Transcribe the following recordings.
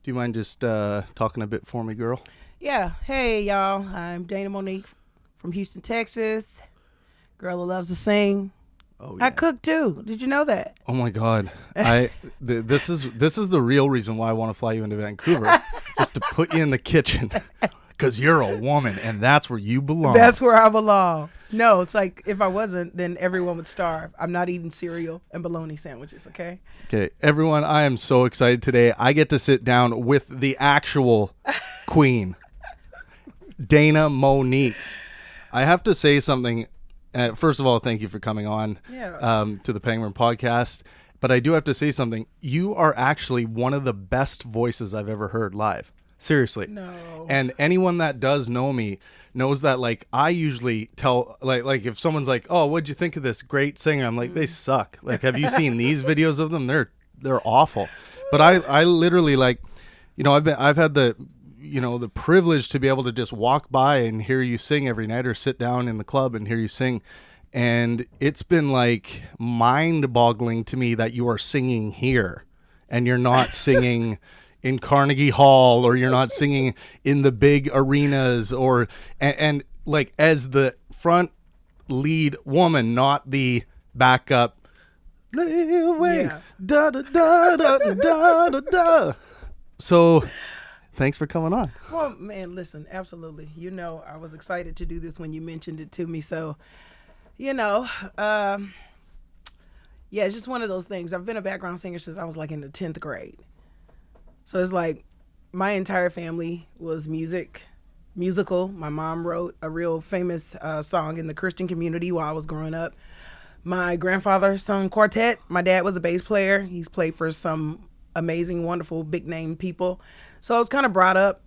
Do you mind just talking a bit for me, girl? Yeah. Hey, y'all. I'm Dana Monique from Houston, Texas. Girl who loves to sing. Oh, I cook too. Did you know that? Oh my God! This is the real reason why I want to fly you into Vancouver, just to put you in the kitchen, because you're a woman and that's where you belong. That's where I belong. No, it's like if I wasn't, then everyone would starve. I'm not eating cereal and bologna sandwiches. Okay. Okay, everyone, I am so excited today. I get to sit down with the actual queen, Dana Monique. I have to say something. First of all, thank you for coming on to the Pangburn podcast. But I do have to say something. You are actually one of the best voices I've ever heard live. Seriously. No. And anyone that does know me knows that, like, I usually tell, like if someone's like, "Oh, what'd you think of this great singer?" I'm like, "They suck." Like, have you seen these videos of them? They're awful. But I literally, like, you know, I've had the privilege to be able to just walk by and hear you sing every night, or sit down in the club and hear you sing. And it's been like mind-boggling to me that you are singing here and you're not singing in Carnegie Hall, or you're not singing in the big arenas, or and like as the front lead woman, not the backup. Lay away, da da da da da da da. So, thanks for coming on. Well, man, listen, absolutely. You know, I was excited to do this when you mentioned it to me. So, yeah, it's just one of those things. I've been a background singer since I was like in the 10th grade. So it's like my entire family was musical. My mom wrote a real famous song in the Christian community while I was growing up. My grandfather sung quartet. My dad was a bass player. He's played for some amazing, wonderful, big name people. So I was kind of brought up.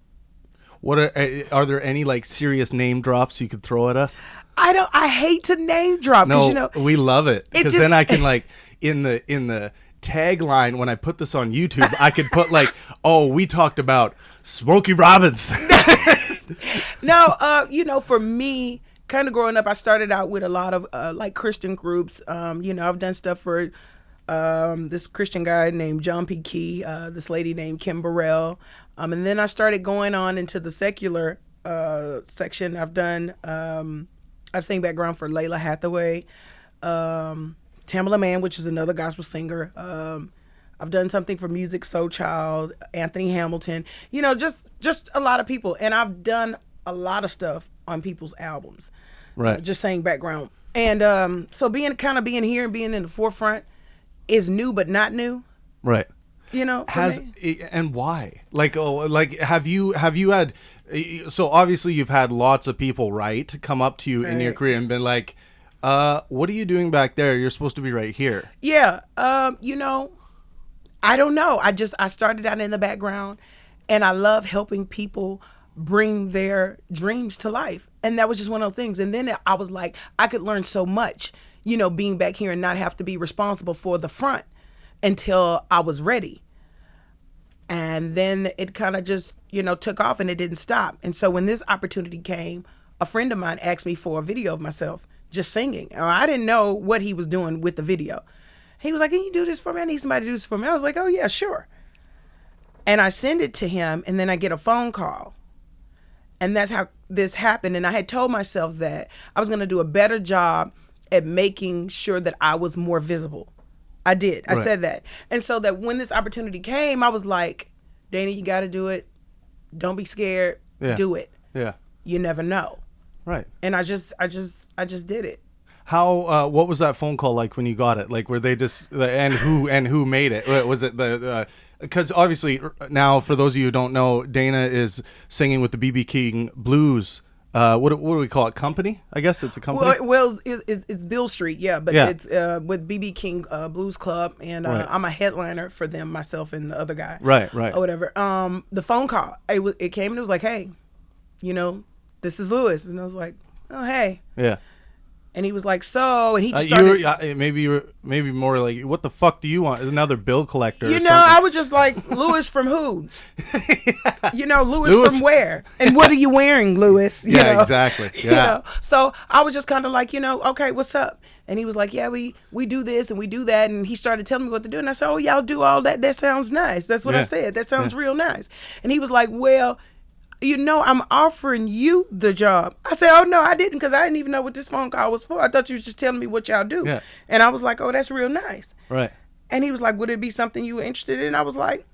What are there any like serious name drops you could throw at us? I hate to name drop. No, we love it, because then I can, like, in the tagline when I put this on YouTube, I could put like, "Oh, we talked about Smokey Robinson." No, for me, kind of growing up, I started out with a lot of like Christian groups. I've done stuff for this Christian guy named John P. Key, this lady named Kim Burrell. And then I started going on into the secular section. I've sang background for Layla Hathaway, Tamala Mann, which is another gospel singer. I've done something for Music Soul Child, Anthony Hamilton, just a lot of people. And I've done a lot of stuff on people's albums, right? Just saying background. And so being here and being in the forefront is new, but not new. Right. And why? Have you had, so obviously you've had lots of people, right, come up to you in your career and been like, what are you doing back there? You're supposed to be right here. Yeah. I don't know. I started out in the background, and I love helping people bring their dreams to life. And that was just one of those things. And then I was like, I could learn so much, being back here and not have to be responsible for the front until I was ready. And then it kind of just, took off, and it didn't stop. And so when this opportunity came, a friend of mine asked me for a video of myself just singing. I didn't know what he was doing with the video. He was like, "Can you do this for me? I need somebody to do this for me." I was like, "Oh yeah, sure." And I send it to him, and then I get a phone call. And that's how this happened. And I had told myself that I was going to do a better job at making sure that I was more visible. I did. I said that. And so that when this opportunity came, I was like, "Dana, you got to do it. Don't be scared. Do it. Yeah. You never know." Right. And I just did it. How, what was that phone call like when you got it? Like, were they just, and who made it? Was it because obviously now, for those of you who don't know, Dana is singing with the BB King Blues. What do we call it? Company? I guess it's a company. Well, it's Bill Street, but it's with BB King Blues Club, and I'm a headliner for them, myself and the other guy. Right. Or whatever. The phone call, it came and it was like, "Hey, this is Lewis," and I was like, "Oh, hey." Yeah. And he was like, so, and he just started. Maybe more like, what the fuck do you want? Another bill collector? You or know, something. I was just like, Lewis from who's? Yeah. You know, Lewis from where? And what are you wearing, Lewis? You know? Exactly. Yeah. You know? So I was just kind of like, you know, okay, what's up? And he was like, yeah, we do this and we do that. And he started telling me what to do. And I said, oh, y'all do all that? That sounds nice. That's what I said. That sounds real nice. And he was like, well, you know, I'm offering you the job. I said, oh, no, I didn't, because I didn't even know what this phone call was for. I thought you was just telling me what y'all do. Yeah. And I was like, oh, that's real nice. Right. And he was like, would it be something you were interested in? I was like,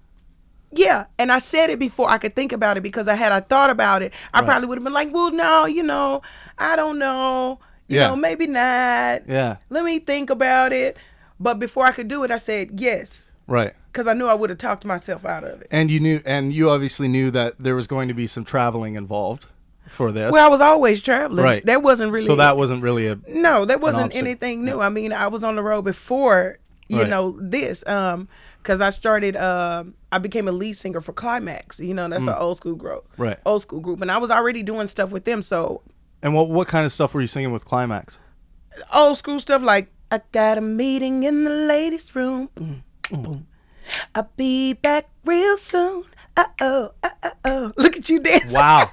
yeah. And I said it before I could think about it, because I thought about it, I probably would have been like, well, no, you know, I don't know. You know, maybe not. Yeah. Let me think about it. But before I could do it, I said yes. Right. Because I knew I would have talked myself out of it. And you obviously knew that there was going to be some traveling involved for this. Well, I was always traveling. Right. That wasn't really. So that wasn't really No, that wasn't anything new. I mean, I was on the road before, you know, this. Because I started, I became a lead singer for Climax. You know, that's an old school group. Right. Old school group. And I was already doing stuff with them. So. And what kind of stuff were you singing with Climax? Old school stuff like, I got a meeting in the ladies' room. Boom, boom. I'll be back real soon. Uh-oh. Look at you dancing. Wow.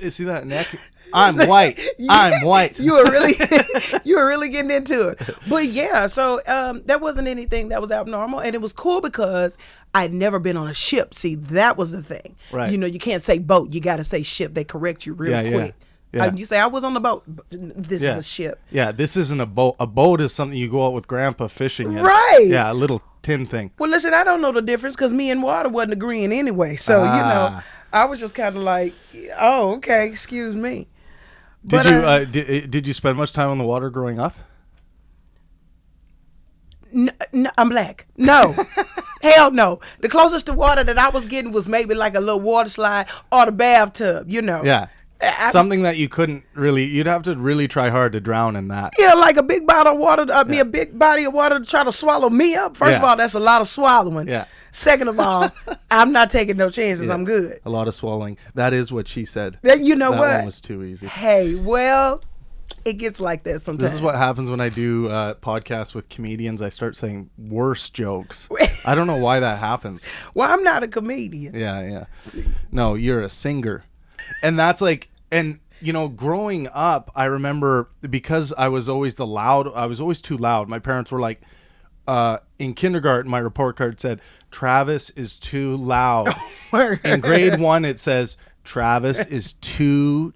See that neck? I'm white. I'm white. You were really getting into it. But yeah, so that wasn't anything that was abnormal. And it was cool because I'd never been on a ship. See, that was the thing. Right. You know, you can't say boat. You got to say ship. They correct you real quick. Yeah. You say, I was on the boat. This is a ship. Yeah, this isn't a boat. A boat is something you go out with Grandpa fishing in. Right. Yeah, a little tin thing. Well, listen, I don't know the difference because me and water wasn't agreeing anyway. So, you know, I was just kind of like, oh, okay, excuse me. Did you spend much time on the water growing up? No, I'm black. No. Hell no. The closest to water that I was getting was maybe like a little water slide or the bathtub, you know. Yeah. Something that you couldn't really, you'd have to really try hard to drown in that. Yeah, like a big bottle of water, a big body of water to try to swallow me up. First of all, that's a lot of swallowing. Yeah. Second of all, I'm not taking no chances. I'm good. A lot of swallowing. That is what she said. You know what? That one was too easy. Hey, well, it gets like that sometimes. This is what happens when I do podcasts with comedians. I start saying worse jokes. I don't know why that happens. Well, I'm not a comedian. Yeah. No, you're a singer. And that's like, and you know, growing up, I remember because I was always too loud. My parents were like, in kindergarten, my report card said, Travis is too loud. In grade 1, it says, Travis is too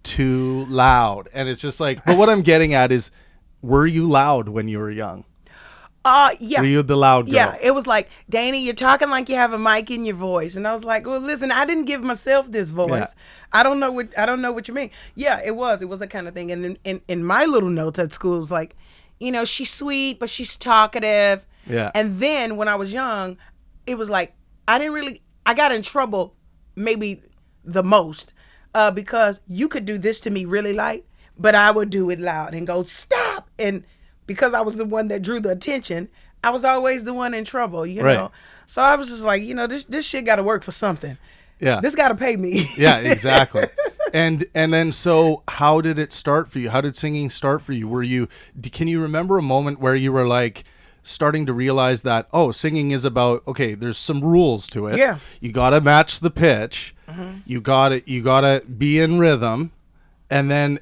loud. And it's just like, but what I'm getting at is, were you loud when you were young? Yeah. Were you the loud girl? Yeah, it was like, Dana, you're talking like you have a mic in your voice. And I was like, well, listen, I didn't give myself this voice. Yeah. I don't know what you mean. Yeah, it was that kind of thing. And in my little notes at school, it was like, you know, she's sweet, but she's talkative. Yeah. And then when I was young, it was like, I got in trouble maybe the most because you could do this to me really light, but I would do it loud and go, stop. And because I was the one that drew the attention, I was always the one in trouble, you know? So I was just like, you know, this shit got to work for something. Yeah. This got to pay me. Yeah, exactly. And then, so how did it start for you? How did singing start for you? Can you remember a moment where you were like starting to realize that, oh, singing is about, okay, there's some rules to it. Yeah. You got to match the pitch. Mm-hmm. You got to be in rhythm. And then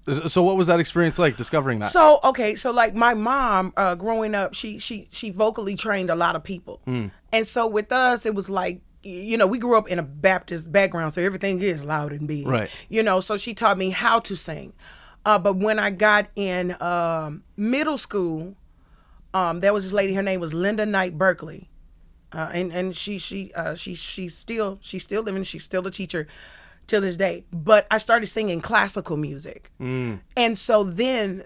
so what was that experience like, discovering that? So like my mom, growing up, she vocally trained a lot of people. And so with us, it was like, you know, we grew up in a Baptist background, so everything is loud and big. Right. You know, so she taught me how to sing. But when I got in middle school, there was this lady, her name was Linda Knight Berkeley. And she's still living, she's still a teacher till this day. But I started singing classical music. And so then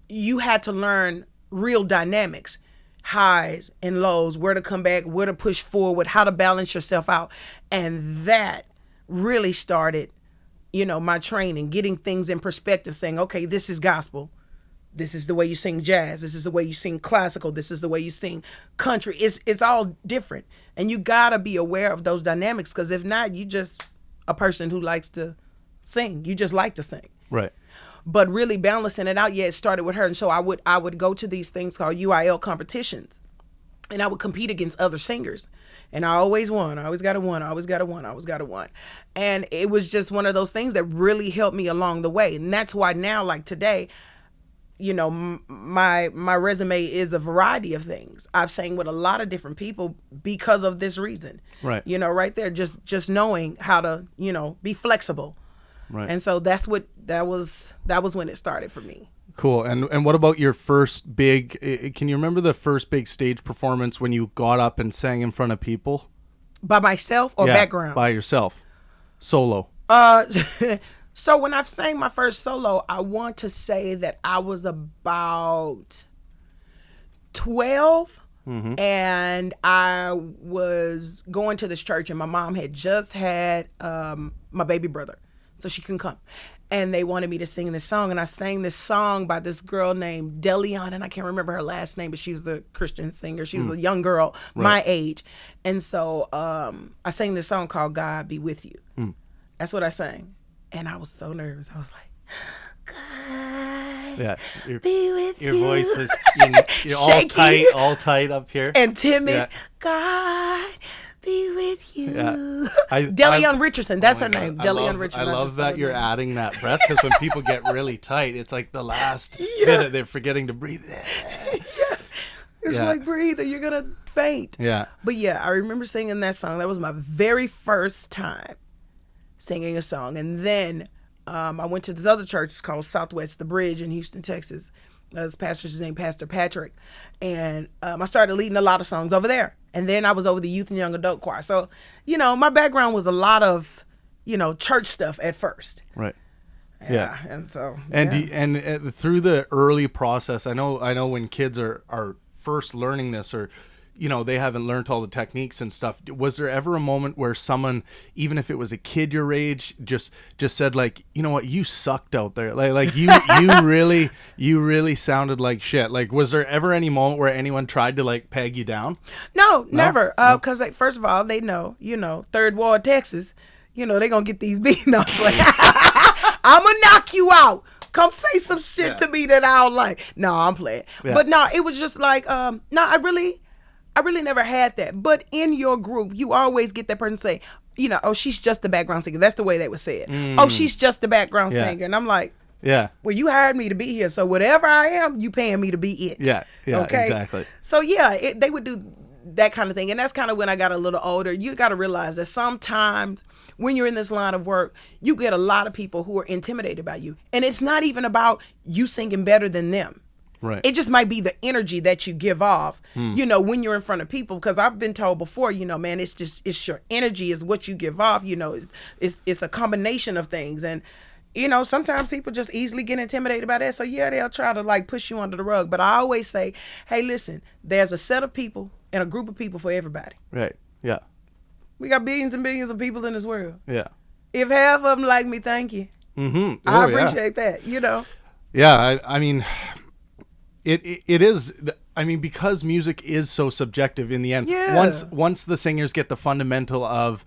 you had to learn real dynamics, highs and lows, where to come back, where to push forward, how to balance yourself out. And that really started, you know, my training, getting things in perspective, saying, okay, this is gospel. This is the way you sing jazz. This is the way you sing classical. This is the way you sing country. It's all different. And you gotta be aware of those dynamics, because if not, you just a person who likes to sing. You just like to sing. Right. But really balancing it out, it started with her. And so I would go to these things called UIL competitions, and I would compete against other singers. And I always won. I always got a one. I always got a one. I always got a one. And it was just one of those things that really helped me along the way. And that's why now, like today, you know, my resume is a variety of things. I've sang with a lot of different people because of this reason. Right. You know, right there, just knowing how to, you know, be flexible. Right. And so that was when it started for me. Cool. And what about your first big, can you remember the first big stage performance when you got up and sang in front of people? By myself or background? By yourself. Solo. So when I sang my first solo, I want to say that I was about 12, and I was going to this church, and my mom had just had my baby brother, so she couldn't come. And they wanted me to sing this song, and I sang this song by this girl named Delion, and I can't remember her last name, but she was the Christian singer. She was a young girl, my age. And so I sang this song called God Be With You. That's what I sang. And I was so nervous. I was like, God be with you. Your voice was, you're all tight up here. And timid. Yeah. God be with you. Yeah. Delion Richardson. That's her name. Delion Richardson. I love that you're adding that breath, because when people get really tight, it's like the last bit, they're forgetting to breathe. It's like, breathe or you're going to faint. Yeah. But yeah, I remember singing that song. That was my very first time singing a song. And then I went to this other church called Southwest The Bridge in Houston, Texas. This pastor's name, Pastor Patrick. And I started leading a lot of songs over there. And then I was over the youth and young adult choir. So, you know, my background was a lot of, you know, church stuff at first. Right. Yeah. And so. And through the early process, I know when kids are first learning this, or, you know, they haven't learned all the techniques and stuff. Was there ever a moment where someone, even if it was a kid your age, just said, like, you know what, you sucked out there, like you really sounded like shit? Like, was there ever any moment where anyone tried to like peg you down? No, never. Because like, first of all, they know, you know, Third Ward, Texas, you know, they gonna get these beats. No, like, I'm gonna knock you out. Come say some shit to me that I don't like. No, I'm playing. Yeah. But no, it was just like, no, I really never had that. But in your group, you always get that person say, you know, oh, she's just the background singer. That's the way they would say it. Oh, she's just the background singer. And I'm like, well, you hired me to be here. So whatever I am, you paying me to be it. Yeah, okay? Exactly. So yeah, they would do that kind of thing. And that's kind of when I got a little older. You got to realize that sometimes when you're in this line of work, you get a lot of people who are intimidated by you. And it's not even about you singing better than them. Right. It just might be the energy that you give off, you know, when you're in front of people. Because I've been told before, you know, man, it's your energy is what you give off. You know, it's a combination of things. And, you know, sometimes people just easily get intimidated by that. So, yeah, they'll try to like push you under the rug. But I always say, hey, listen, there's a set of people and a group of people for everybody. Right. Yeah. We got billions and billions of people in this world. Yeah. If half of them like me, thank you. Mm-hmm. I appreciate that, you know. Yeah, I mean, it is. I mean, because music is so subjective in the end. Yeah. Once the singers get the fundamental of,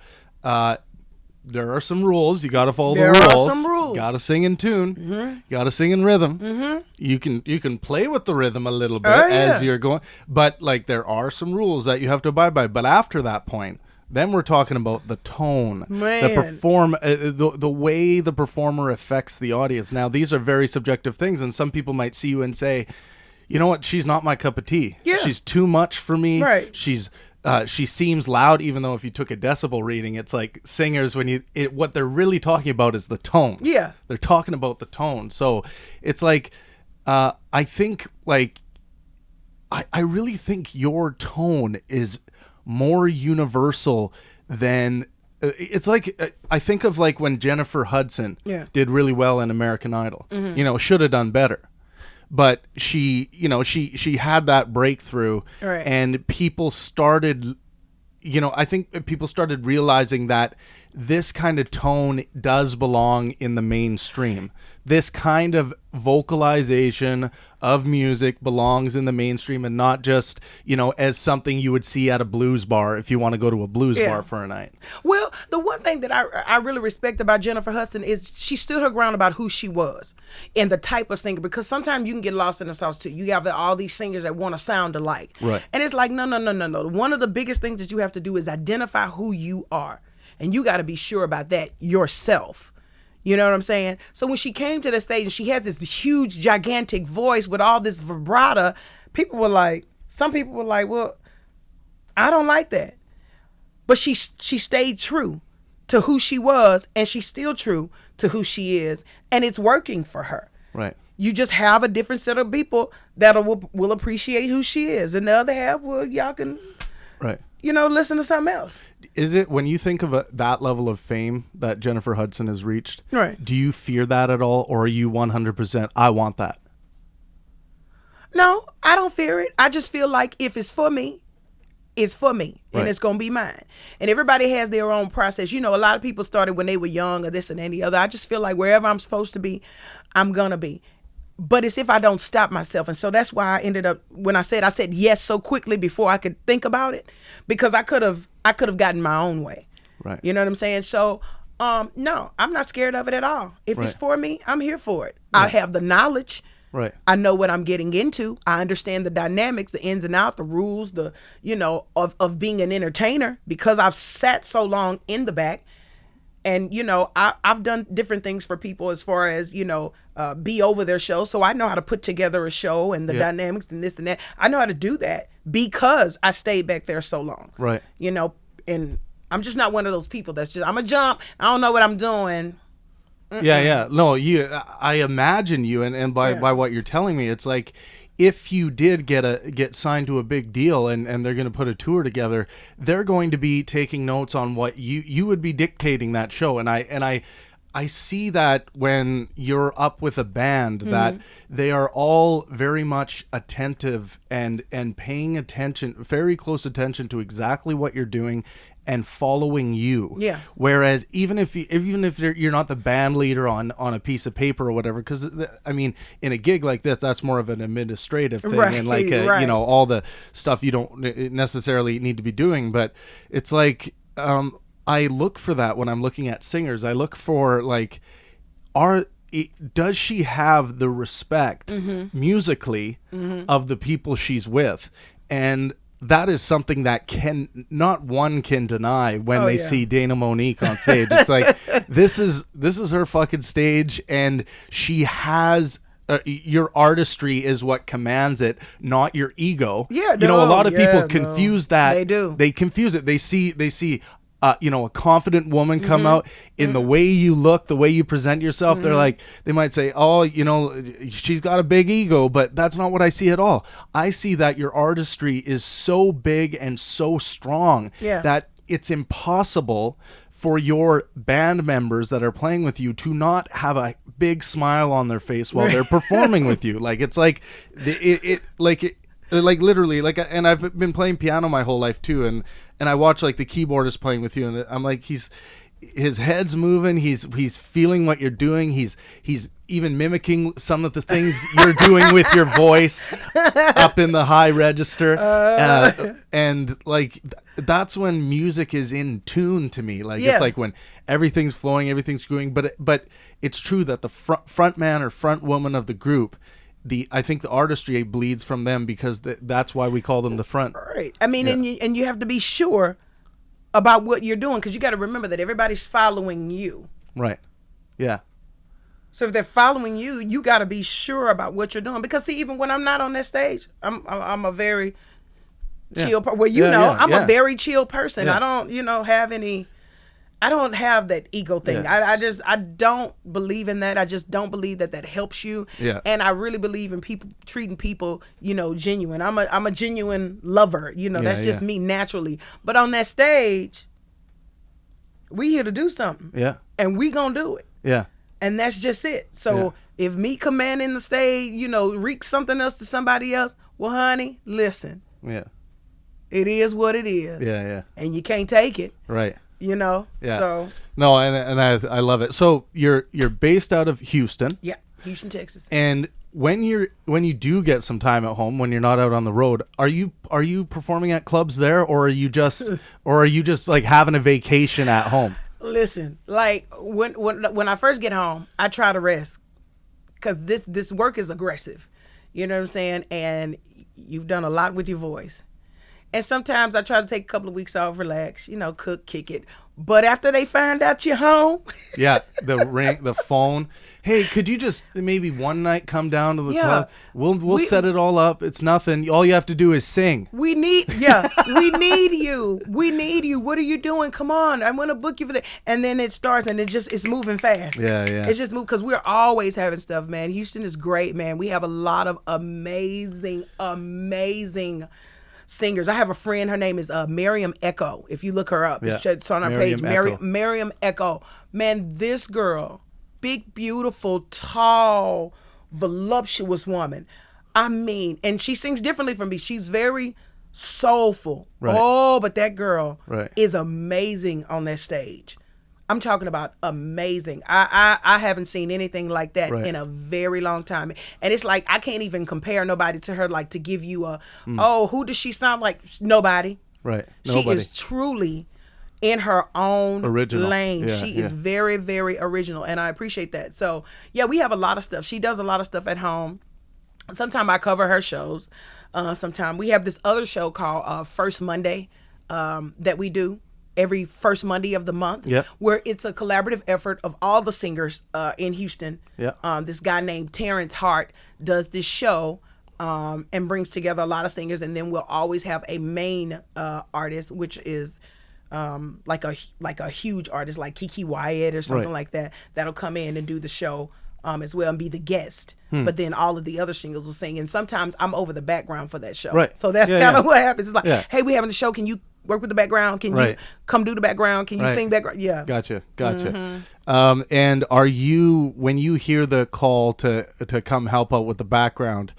there are some rules. You got to follow the rules. There are some rules. Got to sing in tune. Mm-hmm. You got to sing in rhythm. Mm-hmm. You can play with the rhythm a little bit as you're going, but like there are some rules that you have to abide by. But after that point, then we're talking about the tone, the way the performer affects the audience. Now, these are very subjective things, and some people might see you and say, you know what, she's not my cup of tea. Yeah. She's too much for me. Right. She seems loud, even though if you took a decibel reading, it's like singers, what they're really talking about is the tone. Yeah. They're talking about the tone. So it's like, I think like, I really think your tone is more universal than it's like, I think of like when Jennifer Hudson did really well in American Idol, you know, should have done better. But she had that breakthrough, and people started, you know, I think people started realizing that this kind of tone does belong in the mainstream. This kind of vocalization of music belongs in the mainstream and not just, as something you would see at a blues bar if you want to go to a blues bar for a night. Well, the one thing that I really respect about Jennifer Hudson is she stood her ground about who she was and the type of singer, because sometimes you can get lost in the sauce too. You have all these singers that want to sound alike. Right. And it's like, no. One of the biggest things that you have to do is identify who you are. And you got to be sure about that yourself. You know what I'm saying? So when she came to the stage and she had this huge, gigantic voice with all this vibrato, some people were like, well, I don't like that. But she stayed true to who she was, and she's still true to who she is, and it's working for her. Right. You just have a different set of people that will appreciate who she is, and the other half, well, y'all can, right, listen to something else. Is it, when you think of that level of fame that Jennifer Hudson has reached, right, do you fear that at all, or are you 100%, I want that? No, I don't fear it. I just feel like if it's for me, it's for me, and right, it's going to be mine. And everybody has their own process. A lot of people started when they were young or this and any other. I just feel like wherever I'm supposed to be, I'm going to be. But it's if I don't stop myself. And so that's why I ended up, when I said yes so quickly before I could think about it, because I could have gotten my own way. Right. You know what I'm saying? So, no, I'm not scared of it at all. If right, it's for me, I'm here for it. Right. I have the knowledge. Right. I know what I'm getting into. I understand the dynamics, the ins and outs, the rules, of being an entertainer, because I've sat so long in the back. And, I've done different things for people as far as, be over their show. So I know how to put together a show and the dynamics and this and that. I know how to do that because I stayed back there so long. Right. And I'm just not one of those people that's just, I'm a jump. I don't know what I'm doing. Mm-mm. Yeah. No, I imagine you, and by what you're telling me, it's like, if you did get signed to a big deal and they're going to put a tour together, they're going to be taking notes on what you would be dictating that show. And I see that when you're up with a band, mm-hmm, that they are all very much attentive and paying attention, very close attention to exactly what you're doing and following you. Yeah. Whereas even if you're not the band leader on a piece of paper or whatever, because in a gig like this, that's more of an administrative thing, right, and like right, all the stuff you don't necessarily need to be doing. But it's like, I look for that when I'm looking at singers. I look for does she have the respect, mm-hmm, musically, mm-hmm, of the people she's with? And that is something that not one can deny when they see Dana Monique on stage. It's like, this is her fucking stage, and she has your artistry is what commands it, not your ego. Yeah, a lot of people confuse that. They do. They confuse it. They see a confident woman come, mm-hmm, out in, mm-hmm, the way you look, the way you present yourself. Mm-hmm. They're like, they might say, oh, she's got a big ego, but that's not what I see at all. I see that your artistry is so big and so strong, that it's impossible for your band members that are playing with you to not have a big smile on their face while they're performing with you. Like, it's like, like literally, like, and I've been playing piano my whole life too, and I watch like the keyboardist playing with you, and I'm like, his head's moving, he's feeling what you're doing, he's even mimicking some of the things you're doing with your voice up in the high register, and like that's when music is in tune to me. Like, it's like when everything's flowing, everything's going. But it's true that the front man or front woman of the group, I think the artistry bleeds from them, because that's why we call them the front. Right. I mean, and you have to be sure about what you're doing, because you got to remember that everybody's following you. Right. Yeah. So if they're following you, you got to be sure about what you're doing. Because see, even when I'm not on that stage, I'm a very chill. I'm a very chill person. Yeah. I don't have any. I don't have that ego thing. Yes. I don't believe in that. I just don't believe that helps you. Yeah. And I really believe in people treating people, genuine. I'm a genuine lover. That's just me naturally. But on that stage, we here to do something. Yeah. And we gonna do it. Yeah. And that's just it. So if me commanding the stage, reeks something else to somebody else, well, honey, listen. Yeah. It is what it is. Yeah. And you can't take it. Right. you know. Yeah. So no, and I love it. So you're based out of Houston. yeah, Houston, Texas. And when you do get some time at home, when you're not out on the road, are you performing at clubs there, or are you just like having a vacation at home? Listen, like when I first get home, I try to rest because this work is aggressive. You know what I'm saying? And you've done a lot with your voice. And sometimes I try to take a couple of weeks off, relax, you know, cook, kick it. But after they find out you're home, yeah, the phone. Hey, could you just maybe one night come down to the club? We'll set it all up. It's nothing. All you have to do is sing. We need you. We need you. What are you doing? Come on, I want to book you for that. And then it starts, and it's moving fast. Yeah. It's just moving because we're always having stuff, man. Houston is great, man. We have a lot of amazing singers. I have a friend, her name is Marium Echo. If you look her up, it's on our page. Marium Echo. Man, this girl, big, beautiful, tall, voluptuous woman. I mean, and she sings differently from me. She's very soulful. Right. Oh, but that girl right. is amazing on that stage. I'm talking about amazing. I haven't seen anything like that in a very long time. And it's like, I can't even compare nobody to her, like to give you who does she sound like? Nobody. Right. She is truly in her own lane. Yeah, she is very, very original. And I appreciate that. So yeah, we have a lot of stuff. She does a lot of stuff at home. Sometimes I cover her shows. Sometimes we have this other show called First Monday that we do every first Monday of the month, where it's a collaborative effort of all the singers in Houston. This guy named Terrence Hart does this show and brings together a lot of singers, and then we'll always have a main artist, which is like a huge artist like Kiki Wyatt or something like that, that'll come in and do the show as well and be the guest. But then all of the other singers will sing, and sometimes I'm over the background for that show. Right. So that's kind of what happens. It's like, hey, we having the show. Can you work with the background? Can you come do the background? Can you sing background? Yeah. Gotcha. Mm-hmm. And are you, when you hear the call to come help out with the background,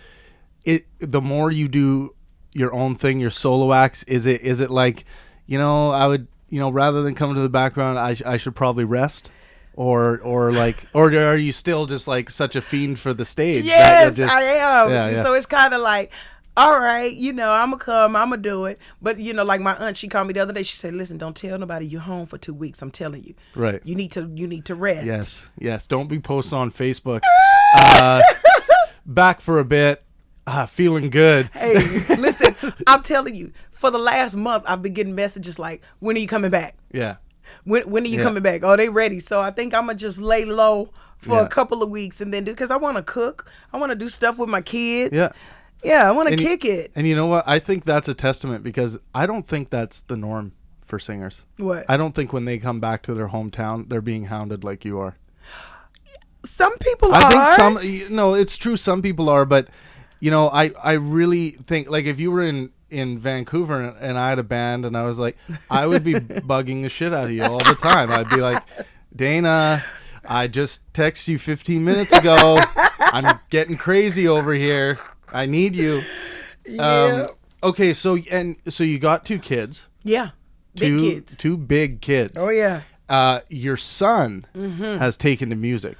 the more you do your own thing, your solo acts, is it like, I would, rather than come to the background, I should probably rest? Or are you still just like such a fiend for the stage? Yes, I am. Yeah. So it's kind of like, all right, I'm going to come, I'm going to do it. But, like my aunt, she called me the other day. She said, listen, don't tell nobody you're home for 2 weeks. I'm telling you. Right. You need to rest. Yes. Don't be posting on Facebook. Back for a bit. Feeling good. Hey, listen, I'm telling you, for the last month, I've been getting messages like, when are you coming back? Yeah. When are you coming back? Oh, they ready. So I think I'm going to just lay low for a couple of weeks and then because I want to cook. I want to do stuff with my kids. Yeah. Yeah, I want to kick it. And you know what? I think that's a testament because I don't think that's the norm for singers. What? I don't think when they come back to their hometown, they're being hounded like you are. Some people are. I think it's true. Some people are, but I really think like if you were in Vancouver and I had a band and I was like, I would be bugging the shit out of you all the time. I'd be like, Dana, I just texted you 15 minutes ago. I'm getting crazy over here. I need you. Yeah. Okay, so you got 2 kids. Yeah. Big kids. 2 big kids. Oh yeah. Your son has taken to music.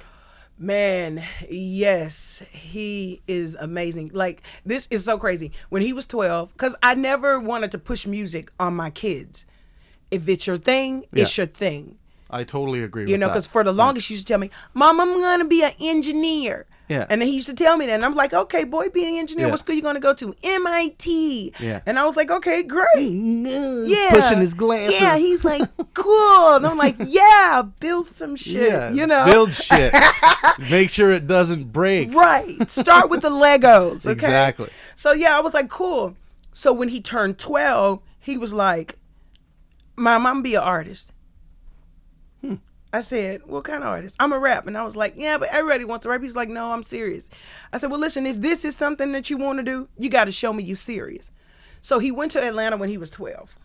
Man, yes, he is amazing. Like, this is so crazy. When he was 12, because I never wanted to push music on my kids. If it's your thing, it's your thing. I totally agree with that. Because for the longest, he used to tell me, Mom, I'm going to be an engineer. Yeah. And then he used to tell me that. And I'm like, okay, boy, be an engineer. What school you going to go to? MIT. Yeah. And I was like, okay, great. Yeah. Pushing his glasses. Yeah. He's like, cool. And I'm like, yeah, build some shit. Build shit. Make sure it doesn't break. Right. Start with the Legos. Okay? Exactly. So, yeah, I was like, cool. So when he turned 12, he was like, Mom, I'm going to be an artist. I said, what kind of artist? I'm a rap. And I was like, yeah, but everybody wants to rap. He's like, no, I'm serious. I said, well, listen, if this is something that you want to do, you got to show me you serious. So he went to Atlanta when he was 12.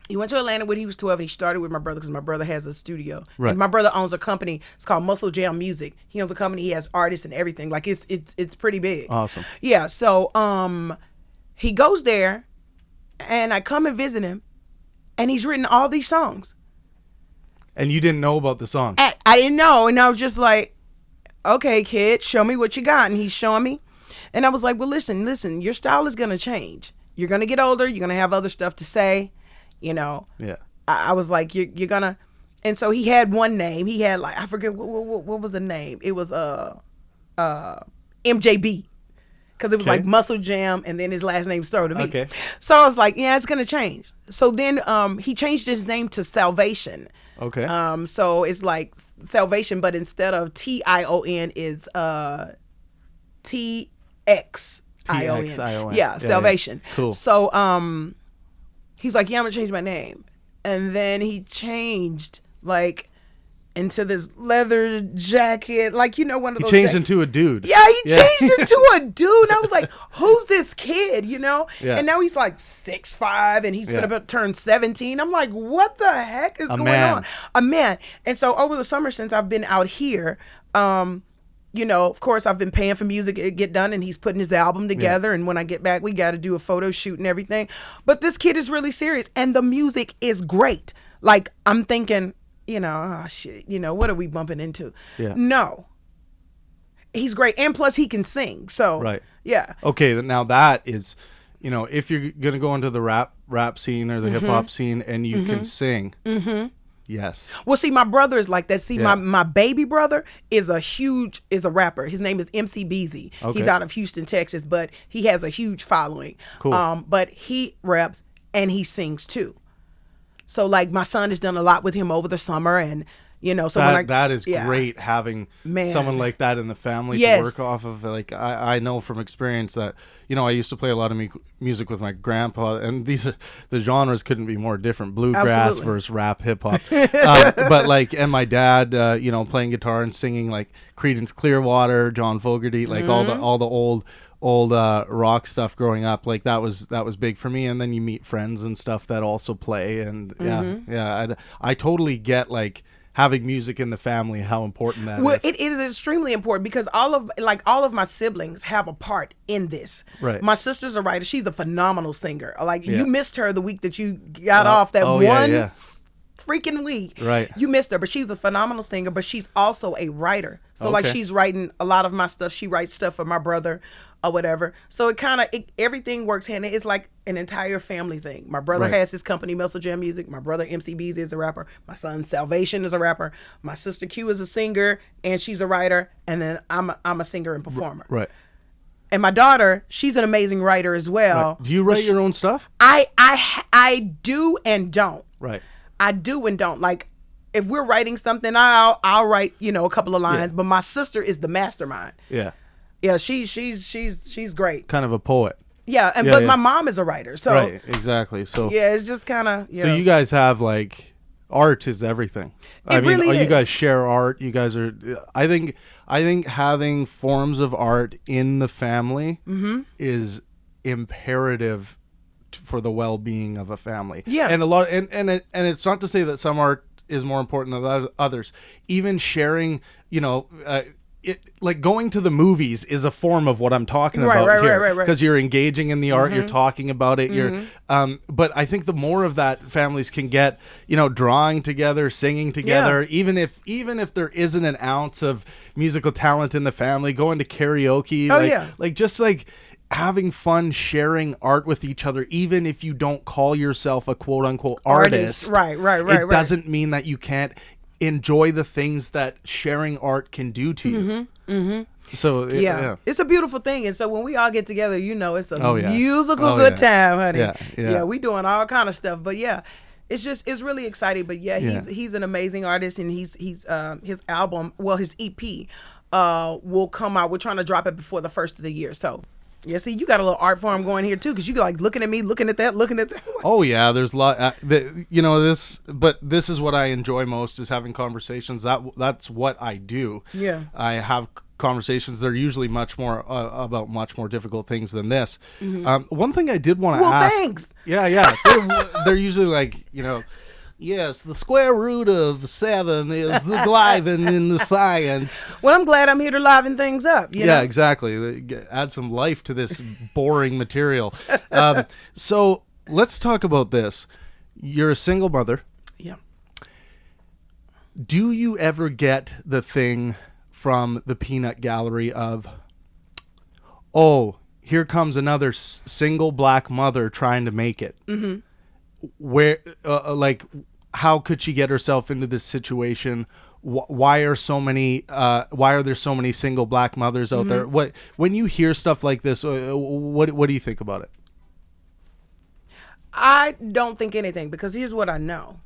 He went to Atlanta when he was 12, and he started with my brother because my brother has a studio. Right. And my brother owns a company. It's called Musclejammusic. He owns a company. He has artists and everything. Like, it's pretty big. Awesome. Yeah, so he goes there, and I come and visit him, and he's written all these songs. And you didn't know about the song. I didn't know, and I was just like, okay, kid, show me what you got. And he's showing me, and I was like, well, listen, your style is gonna change. You're gonna get older. You're gonna have other stuff to say, you know. Yeah. I was like, you're gonna, and so he had one name. He had like, I forget what was the name. It was MJB. Because it was like Muscle Jam, and then his last name started with me. Okay. So I was like, yeah, it's gonna change. So then he changed his name to Salvation. Okay. So it's like Salvation, but instead of TION is TXION. Yeah, Salvation. Yeah. Cool. So he's like, yeah, I'm gonna change my name, and then he changed like into this leather jacket, like, you know, one of those. He changed into a dude. Yeah, he changed into a dude. And I was like, who's this kid, you know? Yeah. And now he's like 6'5", and he's gonna turn 17. I'm like, what the heck is going on? A man. And so over the summer, since I've been out here, you know, of course, I've been paying for music to get done, and he's putting his album together. And when I get back, we got to do a photo shoot and everything. But this kid is really serious, and the music is great. Like, I'm thinking, you know, oh shit, you know, what are we bumping into? Yeah. No. He's great. And plus he can sing. So, right. Yeah. Okay, now that is, you know, if you're going to go into the rap scene or the hip hop scene and you can sing. Yes. Well, see, my brother is like that. See, my baby brother is a rapper. His name is McBeezy. Okay. He's out of Houston, Texas, but he has a huge following. Cool. But he raps and he sings too. So, like, my son has done a lot with him over the summer, and, you know, so that is great having someone like that in the family to work off of. Like, I know from experience that, you know, I used to play a lot of music with my grandpa, and the genres couldn't be more different: bluegrass versus rap, hip hop. But like, and my dad, you know, playing guitar and singing like Creedence Clearwater, John Fogerty, like all the old rock stuff growing up. Like that was big for me. And then you meet friends and stuff that also play, and I totally get like having music in the family, how important that is. It is extremely important because all of my siblings have a part in this. Right. My sister's a writer. She's a phenomenal singer. Like you missed her the week that you got off that freaking week. Right. You missed her, but she's a phenomenal singer, but she's also a writer. So like she's writing a lot of my stuff. She writes stuff for my brother or whatever. So everything works hand in hand. It's like an entire family thing. My brother has his company, musclejammusic. My brother, McBeezy, is a rapper. My son, Salvation, is a rapper. My sister, Q, is a singer, and she's a writer. And then I'm a singer and performer. Right. And my daughter, she's an amazing writer as well. Right. Do you write your own stuff? I do and don't. Right. I do and don't. Like, if we're writing something, I'll write, you know, a couple of lines. But my sister is the mastermind. Yeah. Yeah, she's great. Kind of a poet. Yeah, but my mom is a writer, so right, exactly. So yeah, it's just kind of. So you guys have like, art is everything. I mean, really you guys share art. You guys are. I think having forms of art in the family is imperative for the well-being of a family. Yeah, and and it's not to say that some art is more important than others. Even sharing, you know. Like going to the movies is a form of what I'm talking about here, because you're engaging in the art, you're talking about it, you're. But I think the more of that families can get, you know, drawing together, singing together, even if there isn't an ounce of musical talent in the family, going to karaoke, like just like having fun sharing art with each other, even if you don't call yourself a quote unquote artist. Right. It doesn't mean that you can't enjoy the things that sharing art can do to you. So it's a beautiful thing, and so when we all get together, you know, it's a musical good time, honey. Yeah, we doing all kind of stuff, but it's really exciting. But he's an amazing artist, and he's his album, his EP will come out. We're trying to drop it before the first of the year, so. Yeah, see, you got a little art form going here too, because you like looking at me, looking at that. Oh yeah, there's a lot. You know this, but this is what I enjoy most, is having conversations. That's what I do. Yeah, I have conversations. They're usually much more about much more difficult things than this. One thing I did want to ask. Well, thanks. Yeah. They're usually like, you know. Yes, the square root of 7 is the liven in the science. Well, I'm glad I'm here to liven things up. You know? Exactly. Add some life to this boring material. So let's talk about this. You're a single mother. Yeah. Do you ever get the thing from the peanut gallery of, oh, here comes another single black mother trying to make it? Mm-hmm. Where, like, how could she get herself into this situation? Why are there so many single black mothers out there? When you hear stuff like this, what do you think about it? I don't think anything, because here's what I know.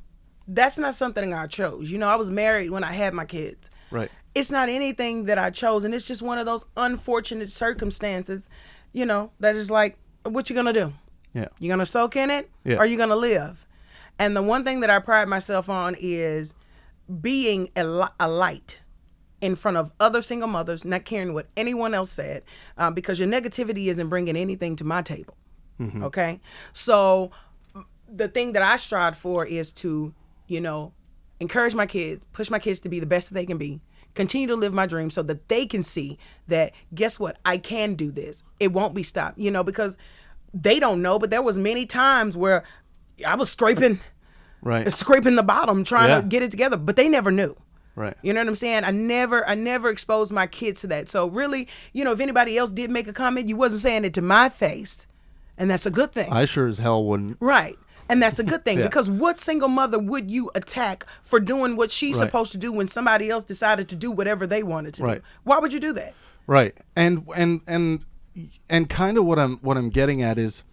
That's not something I chose. I was married when I had my kids. Right. It's not anything that I chose, and it's just one of those unfortunate circumstances, that is like, what you gonna do? Yeah. You gonna soak in it? Yeah. Or are you gonna live? And the one thing that I pride myself on is being a light in front of other single mothers, not caring what anyone else said, because your negativity isn't bringing anything to my table. Mm-hmm. Okay? So the thing that I strive for is to, encourage my kids, push my kids to be the best that they can be, continue to live my dream so that they can see that, guess what, I can do this. It won't be stopped, because they don't know, but there was many times where I was scraping the bottom, trying to get it together, but they never knew. Right. You know what I'm saying? I never exposed my kids to that. So really, if anybody else did make a comment, you wasn't saying it to my face, and that's a good thing. I sure as hell wouldn't. Right. And that's a good thing, because what single mother would you attack for doing what she's supposed to do when somebody else decided to do whatever they wanted to do? Why would you do that? Right. And kind of what I'm getting at is,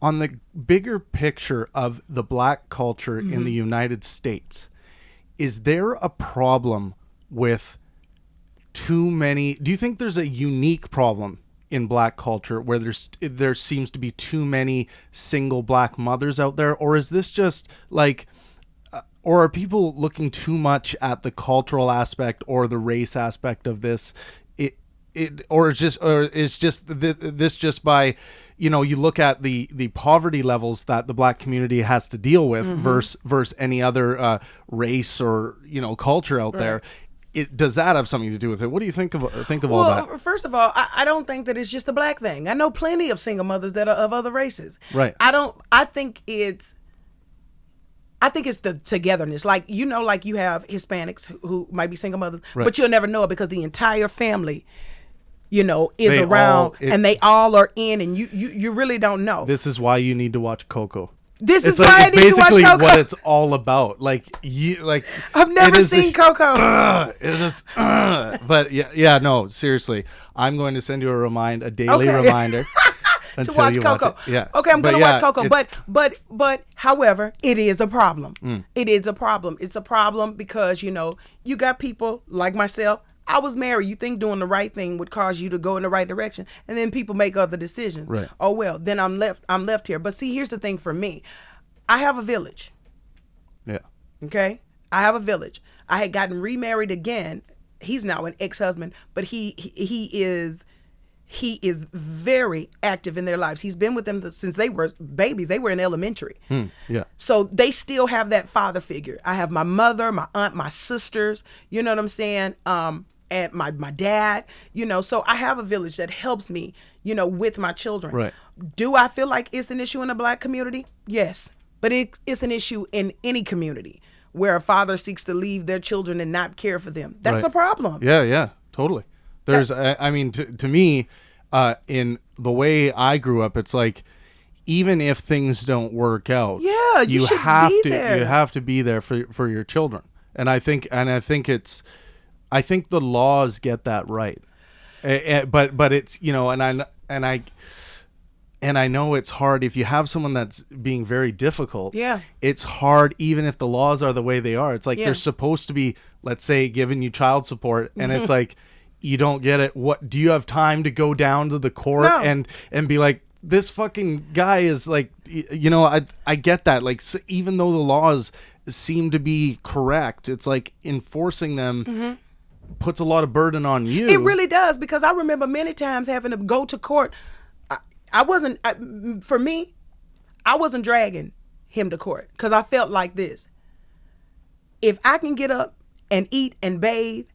on the bigger picture of the black culture in the United States, is there a problem with too many? Do you think there's a unique problem in black culture where there seems to be too many single black mothers out there? Or is this just like, or are people looking too much at the cultural aspect or the race aspect of this? It's just this just by, you look at the poverty levels that the black community has to deal with versus any other race or culture out there. Does that have something to do with it? What do you think of all that? Well, first of all, I don't think that it's just a black thing. I know plenty of single mothers that are of other races. Right. I think it's the togetherness. Like, like you have Hispanics who might be single mothers, but you'll never know it because the entire family, is around and they all are in, and you really don't know. This is why you need to watch Coco. This is why I need to watch Coco. It's basically what it's all about. I've never seen Coco. But no, seriously. I'm going to send you a daily reminder to watch Coco. Yeah. Okay, I'm going to watch Coco. But however, it is a problem. It is a problem. It's a problem because, you got people like myself. I was married. You think doing the right thing would cause you to go in the right direction, and then people make other decisions. Right. Oh well, then I'm left here. But see, here's the thing for me. I have a village. Yeah. Okay? I have a village. I had gotten remarried again. He's now an ex-husband, but he is very active in their lives. He's been with them since they were babies. They were in elementary. Yeah. So they still have that father figure. I have my mother, my aunt, my sisters, you know what I'm saying? And my dad, so I have a village that helps me, with my children. Right. Do I feel like it's an issue in the black community? Yes. But it's an issue in any community where a father seeks to leave their children and not care for them. That's a problem. Yeah, totally. There's, to me, in the way I grew up, it's like, even if things don't work out, you have to be there for your children. And I think the laws get that right. But it's, and I know it's hard if you have someone that's being very difficult. Yeah. It's hard even if the laws are the way they are. It's like they're supposed to be, let's say, giving you child support, and it's like, you don't get it. What, do you have time to go down to the court and be like, this fucking guy is like, I get that. Like, so even though the laws seem to be correct, it's like enforcing them puts a lot of burden on you. It really does, because I remember many times having to go to court. I wasn't dragging him to court, because I felt like this. If I can get up and eat and bathe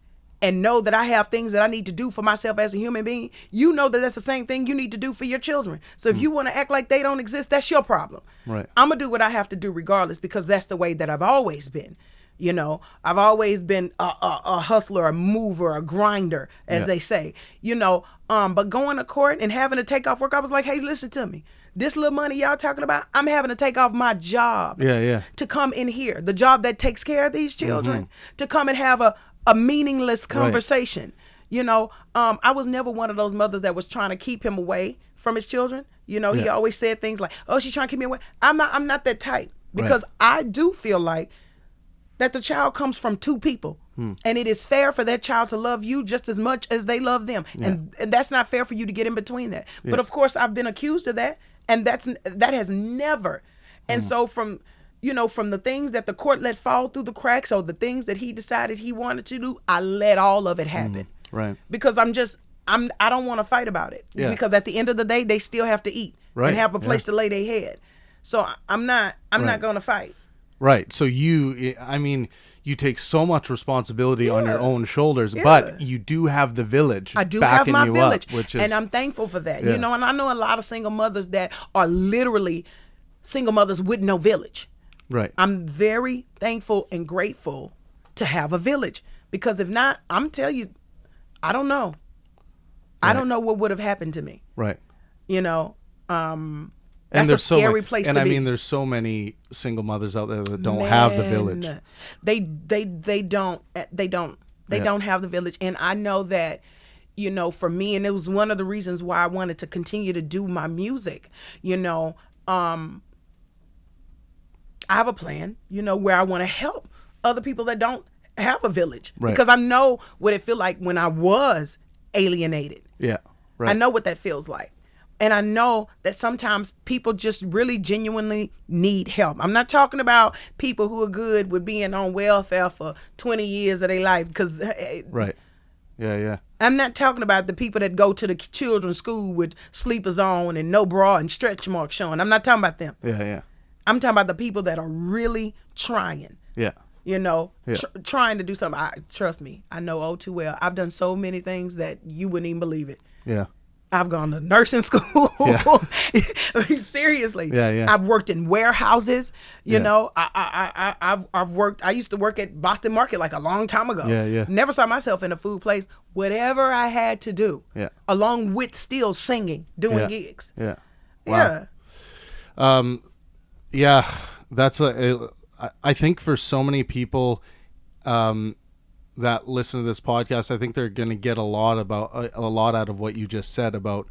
and know that I have things that I need to do for myself as a human being, that that's the same thing you need to do for your children. So if you want to act like they don't exist, that's your problem. Right. I'm going to do what I have to do regardless, because that's the way that I've always been. You know, I've always been a hustler, a mover, a grinder, as they say, you know. But going to court and having to take off work, I was like, hey, listen to me. This little money y'all talking about, I'm having to take off my job to come in here. The job that takes care of these children, to come and have a meaningless conversation. You know, I was never one of those mothers that was trying to keep him away from his children. You know, he always said things like, oh, she's trying to keep me away. I'm not that type, because I do feel like that the child comes from two people, and it is fair for that child to love you just as much as they love them. And that's not fair for you to get in between that. But of course, I've been accused of that, and that has never. And so from the things that the court let fall through the cracks, or the things that he decided he wanted to do, I let all of it happen. Right. Because I don't want to fight about it. Yeah. Because at the end of the day, they still have to eat and have a place to lay their head. So I'm not going to fight. Right. So you take so much responsibility on your own shoulders, but you do have the village. I do have my village, which is, and I'm thankful for that. You know, and I know a lot of single mothers that are literally single mothers with no village. Right. I'm very thankful and grateful to have a village, because if not, I'm telling you, I don't know. Right. I don't know what would have happened to me. Right. You know, and that's a scary place to be. And I mean, there's so many single mothers out there that don't have the village. They don't have the village. And I know that, you know, for me, and it was one of the reasons why I wanted to continue to do my music, you know, I have a plan, you know, where I want to help other people that don't have a village. Right. Because I know what it feel like when I was alienated. Yeah. Right. I know what that feels like. And I know that sometimes people just really genuinely need help. I'm not talking about people who are good with being on welfare for 20 years of their life. Because right. Yeah. I'm not talking about the people that go to the children's school with sleepers on and no bra and stretch marks showing. I'm not talking about them. Yeah. I'm talking about the people that are really trying. Yeah. You know, trying to do something. Trust me, I know all too well. I've done so many things that you wouldn't even believe it. Yeah. I've gone to nursing school. Yeah. Seriously. Yeah. I've worked in warehouses. You know, I've worked. I used to work at Boston Market like a long time ago. Yeah. Never saw myself in a food place. Whatever I had to do. Yeah. Along with still singing, doing gigs. Yeah. Wow. Yeah. That's I think for so many people that listen to this podcast, I think they're going to get a lot out of what you just said about,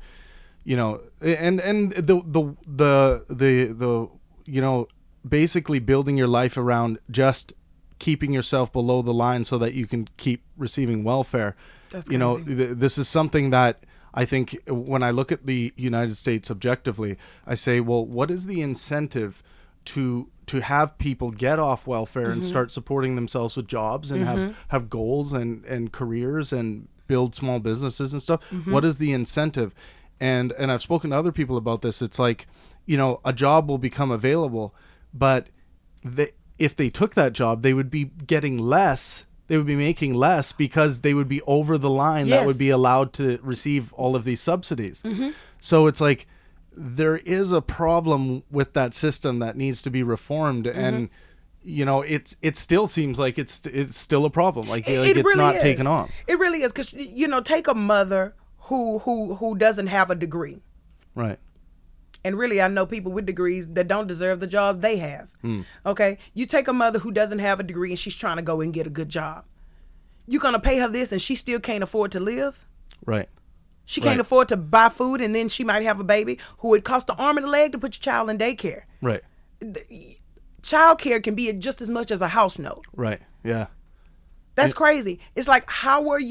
you know, and the you know, basically building your life around just keeping yourself below the line so that you can keep receiving welfare. That's crazy. You know, this is something that I think when I look at the United States objectively, I say, well, what is the incentive to have people get off welfare and start supporting themselves with jobs and have goals and careers and build small businesses and stuff? What is the incentive? And I've spoken to other people about this. It's like, you know, a job will become available, but if they took that job, they would be getting less. They would be making less because they would be over the line that would be allowed to receive all of these subsidies. So it's like, there is a problem with that system that needs to be reformed, and you know, it still seems like it's still a problem. Like it's really not taken off. It really is, because you know, take a mother who doesn't have a degree, right? And really, I know people with degrees that don't deserve the jobs they have. Okay, you take a mother who doesn't have a degree and she's trying to go and get a good job. You're gonna pay her this, and she still can't afford to live, right? She can't afford to buy food, and then she might have a baby who would cost an arm and a leg to put your child in daycare. Right. Child care can be just as much as a house note. Right. Yeah. That's crazy. It's like, how are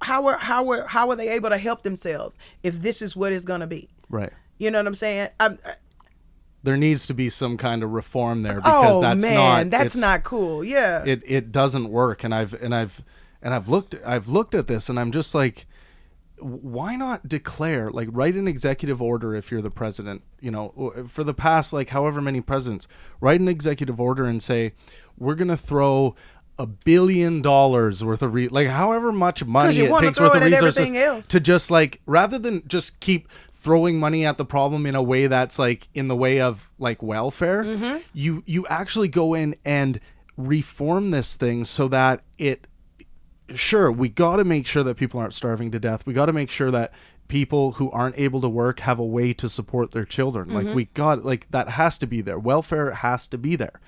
how are they able to help themselves if this is what it's gonna be? Right. You know what I'm saying? There needs to be some kind of reform there, because that's not cool. Yeah. It doesn't work, and I've looked at this, and I'm just like, why not declare, like, write an executive order if you're the president, you know, for the past, like, however many presidents, write an executive order and say, we're going to throw $1 billion worth of, like, however much money it takes worth of resources to just, like, rather than just keep throwing money at the problem in a way that's, like, in the way of, like, welfare, you actually go in and reform this thing so that sure, we got to make sure that people aren't starving to death. We got to make sure that people who aren't able to work have a way to support their children. Like that has to be there. Welfare has to be there.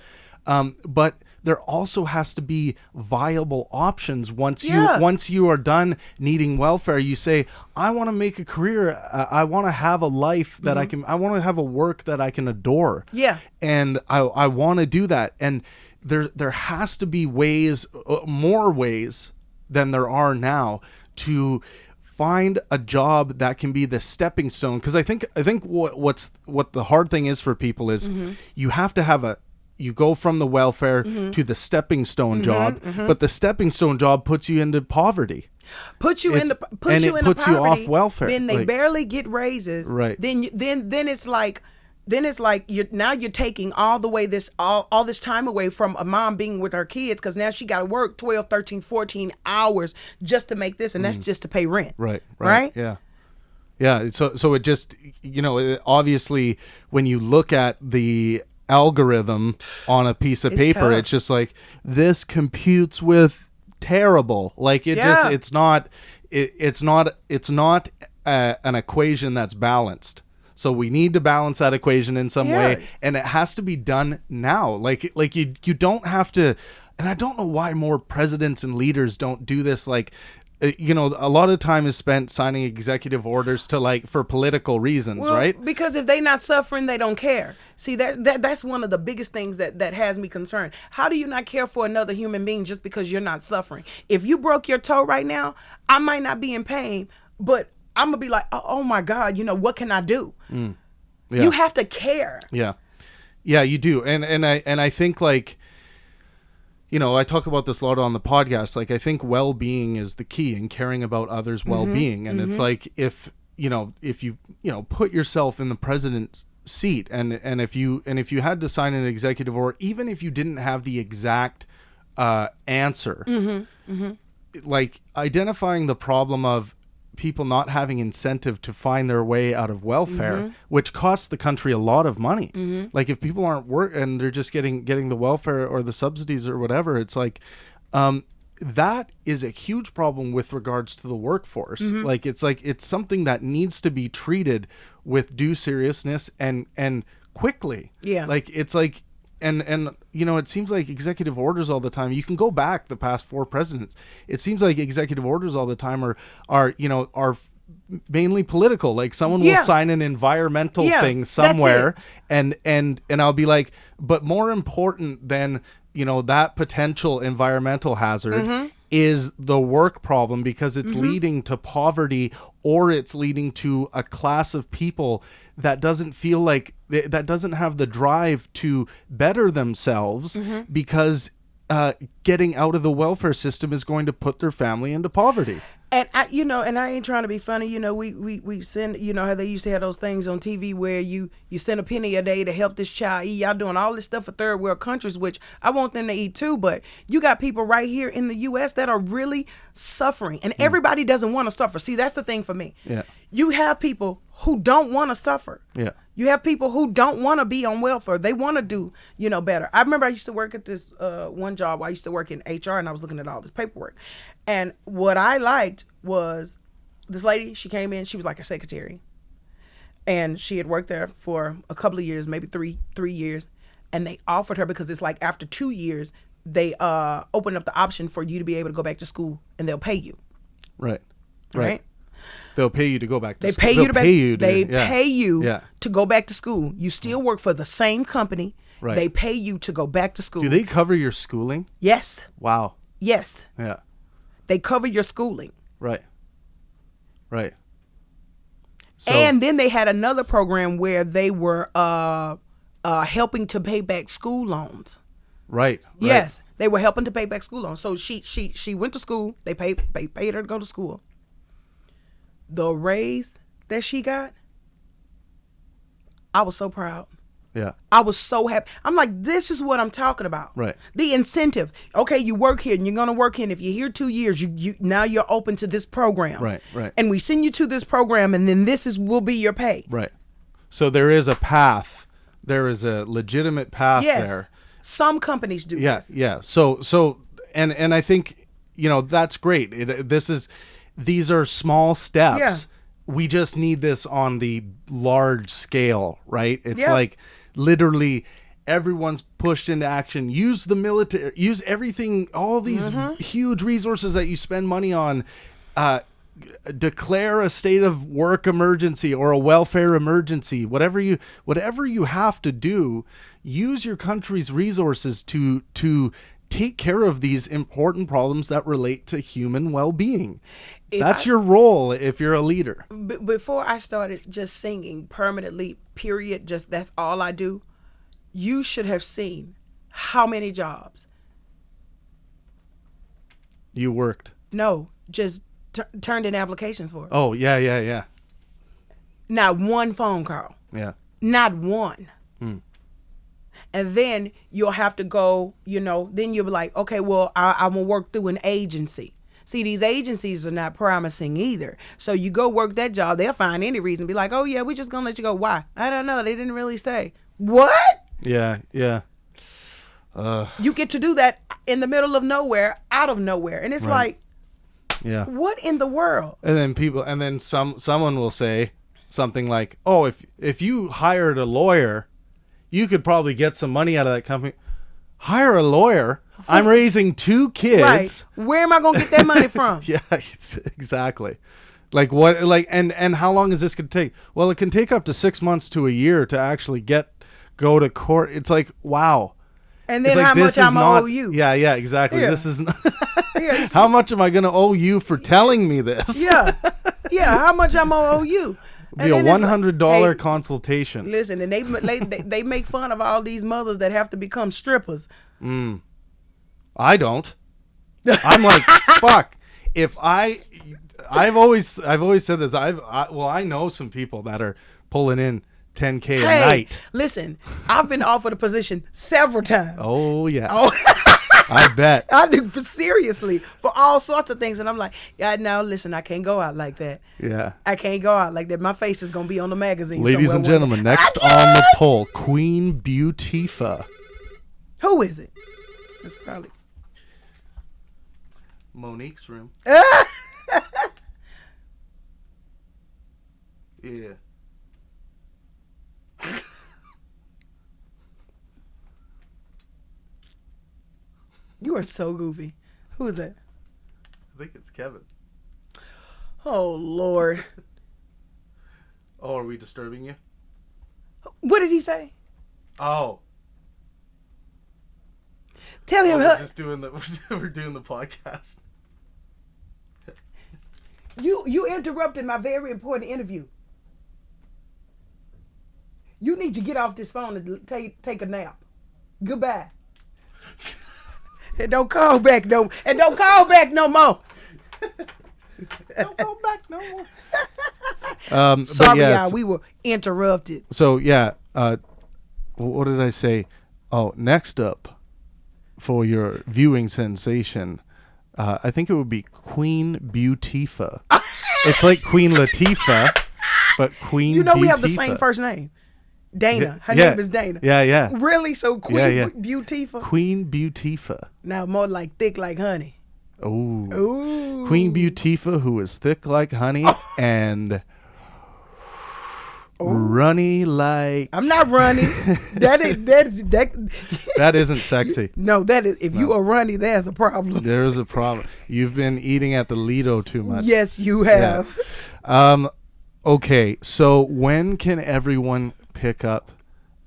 But there also has to be viable options once you are done needing welfare. You say, I want to make a career. I want to have a life that I want to have a work that I can adore. Yeah. And I want to do that. And there has to be ways, more ways than there are now, to find a job that can be the stepping stone. Because I think what the hard thing is for people is you have to have you go from the welfare to the stepping stone job, but the stepping stone job puts you into poverty. Puts you into poverty, you off welfare. Then they barely get raises. Right. Then it's like you're taking all this time away from a mom being with her kids, because now she got to work 12, 13, 14 hours just to make this, and that's just to pay rent. Right. Yeah. Yeah. So it just, obviously when you look at the algorithm on a piece of paper, tough. It's just like, this computes with terrible. Like it's not an equation that's balanced. So we need to balance that equation in some way, and it has to be done now. Like you don't have to, and I don't know why more presidents and leaders don't do this. Like, a lot of time is spent signing executive orders for political reasons, right? Because if they're not suffering, they don't care. See, that's one of the biggest things that has me concerned. How do you not care for another human being just because you're not suffering? If you broke your toe right now, I might not be in pain, but I'm gonna be like, oh my God, what can I do? Yeah. You have to care. Yeah, you do, and I think, like, I talk about this a lot on the podcast. Like, I think well-being is the key in caring about others' well-being. And it's like, if you put yourself in the president's seat, and if you had to sign an executive order, even if you didn't have the exact answer, like identifying the problem of people not having incentive to find their way out of welfare, which costs the country a lot of money. Like, if people aren't and they're just getting the welfare or the subsidies or whatever, it's like, that is a huge problem with regards to the workforce. Like, it's something that needs to be treated with due seriousness and quickly. Yeah. Like, it's like, and it seems like executive orders all the time. You can go back the past 4 presidents. It seems like executive orders all the time are mainly political. Like, someone will sign an environmental thing somewhere, and I'll be like, but more important than that potential environmental hazard is the work problem, because it's leading to poverty, or it's leading to a class of people that doesn't feel like, that doesn't have the drive to better themselves, because getting out of the welfare system is going to put their family into poverty. And I ain't trying to be funny. We send, how they used to have those things on TV where you send a penny a day to help this child eat. Y'all doing all this stuff for third world countries, which I want them to eat too. But you got people right here in the U.S. that are really suffering, and everybody doesn't want to suffer. See, that's the thing for me. Yeah. You have people who don't want to suffer. Yeah. You have people who don't want to be on welfare. They want to do, better. I remember I used to work at this one job. I used to work in HR, and I was looking at all this paperwork. And what I liked was this lady, she came in, she was like a secretary. And she had worked there for a couple of years, maybe three years. And they offered her, because it's like after 2 years, they opened up the option for you to be able to go back to school, and they'll pay you. Right. They'll pay you to go back to school. They pay you to go back to school. You still work for the same company. Right. They pay you to go back to school. Do they cover your schooling? Yes. Wow. Yes. Yeah. They cover your schooling. Right. So, and then they had another program where they were helping to pay back school loans. Right. Yes, they were helping to pay back school loans. So she went to school. They paid her to go to school. The raise that she got, I was so proud. Yeah. I was so happy. I'm like, this is what I'm talking about. Right. The incentives. Okay, you work here and you're going to work here. And if you're here 2 years, you now you're open to this program. Right. And we send you to this program, and then will be your pay. Right. So there is a path. There is a legitimate path there. Some companies do Yeah, this. yeah. So and I think, you know, that's great. These are small steps. Yeah. We just need this on the large scale, right? It's Yeah. like literally everyone's pushed into action. Use the military, use everything, all these huge resources that you spend money on. Declare a state of work emergency or a welfare emergency. Whatever you have to do, use your country's resources to take care of these important problems that relate to human well-being. That's your role if you're a leader. Before I started just singing permanently, period, just that's all I do, you should have seen how many jobs. You worked. No, just turned in applications for. Oh, yeah. Not one phone call. Yeah. Not one. And then you'll have to go, you know, then you'll be like, okay, well, I'm going to work through an agency. See, these agencies are not promising either. So you go work that job, they'll find any reason, be like, oh, yeah, we're just going to let you go. Why? I don't know. They didn't really say. What? Yeah. You get to do that in the middle of nowhere, out of nowhere. And it's like, yeah. what in the world? And then someone will say something like, oh, if you hired a lawyer, you could probably get some money out of that company. Hire a lawyer? I'm raising 2 kids. Right. Where am I going to get that money from? Yeah, exactly. Like what? Like and how long is this going to take? Well, it can take up to 6 months to a year to actually go to court. It's like, wow. And then like, how much I'm owe you? Yeah, exactly. Yeah. This is not how much am I going to owe you for telling me this? Yeah. How much I'm gonna owe you? Be a $100 consultation. Listen, and they make fun of all these mothers that have to become strippers. I don't. I'm like, fuck. If I've always said this. I know some people that are pulling in $10K a night. Listen, I've been offered a position several times. Oh yeah. Oh. I bet. I do, seriously, for all sorts of things. And I'm like, yeah, now listen, I can't go out like that. Yeah. I can't go out like that. My face is going to be on the magazine. Ladies and gentlemen, next on the poll, Queen Beautifa. Who is it? It's probably Monique's room. Yeah. You are so goofy. Who is that? I think it's Kevin. Oh, Lord. Oh, are we disturbing you? What did he say? Oh. Tell him. We're just doing we're doing the podcast. You interrupted my very important interview. You need to get off this phone and take a nap. Goodbye. And don't call back no more. Don't call back no more. Sorry, y'all. We were interrupted. So yeah, what did I say? Oh, next up for your viewing sensation, I think it would be Queen Beautifa. It's like Queen Latifah, but Queen. You know, Beautifa. we have the same first name. Dana. Her name is Dana. Yeah. Really? So Queen Beautifa? Queen Beautifa. Now more like thick like honey. Ooh. Queen Beautifa, who is thick like honey and runny like. I'm not runny. That isn't sexy. No, that is. If you are runny, there's a problem. There is a problem. You've been eating at the Lido too much. Yes, you have. Yeah. Okay, so when can everyone pick up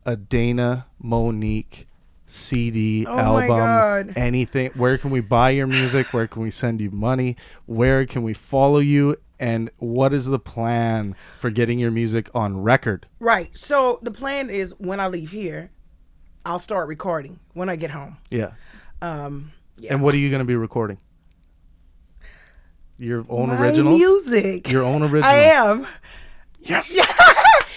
a Dana Monique CD, album, anything? Where can we buy your music? Where can we send you money? Where can we follow you? And what is the plan for getting your music on record? Right. So the plan is when I leave here, I'll start recording when I get home. Yeah. Yeah. And what are you going to be recording? Your own originals? Music. Your own originals? I am. Yes.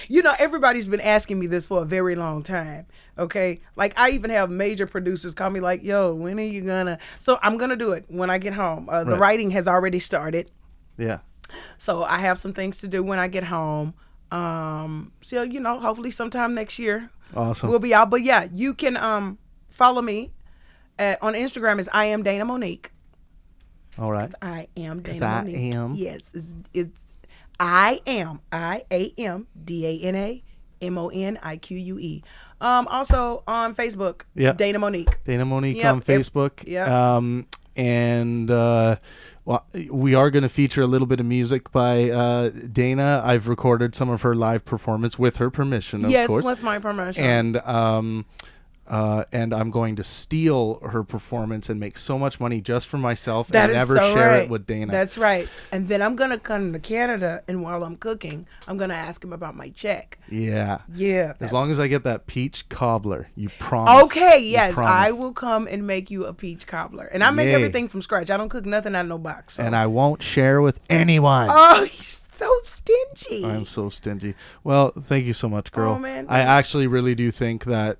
You know, everybody's been asking me this for a very long time. Okay. Like, I even have major producers call me like, yo, when are you gonna? So I'm gonna do it when I get home. The writing has already started. Yeah. So I have some things to do when I get home. So, you know, hopefully sometime next year. Awesome. We'll be out. But yeah, you can follow me on Instagram is I am Dana Monique. All right. I am 'Cause Dana I Monique. am. Yes, it's I am DANAMONIQUE. Also on Facebook, it's Yeah. Dana Monique. Dana Monique Yep, on Facebook. yep. And well, we are going to feature a little bit of music by Dana. I've recorded some of her live performance with her permission, of Yes, course. with my permission. And I'm going to steal her performance and make so much money just for myself That and is never so share right. it with Dana. That's right. And then I'm going to come to Canada, and while I'm cooking, I'm going to ask him about my check. Yeah. Yeah. As long as I get that peach cobbler, you promise. Okay, You yes, promise. I will come and make you a peach cobbler. And I make Yay. everything from scratch. I don't cook nothing out of no box. So. And I won't share with anyone. Oh, you're so stingy. I'm so stingy. Well, thank you so much, girl. Oh, man, I thanks. actually really do think that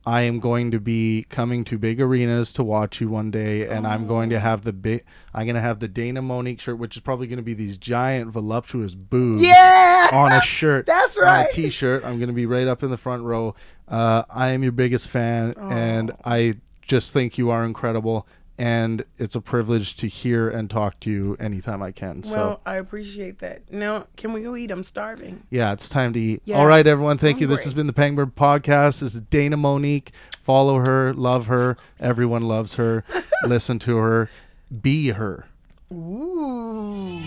I am going to be coming to big arenas to watch you one day, and I'm going to have I'm going to have the Dana Monique shirt, which is probably going to be these giant voluptuous boobs Yeah. on a shirt. That's On right. a t-shirt. I'm going to be right up in the front row. I am your biggest fan, and I just think you are incredible. And it's a privilege to hear and talk to you anytime I can. Well, So, I appreciate that. Now, can we go eat? I'm starving. yeah, it's time to eat. Yeah. All right, everyone. Thank you. This Hungry. has been the Pangburn Podcast. This is Dana Monique. Follow her. Love her. Everyone loves her. Listen to her. Be her. Ooh.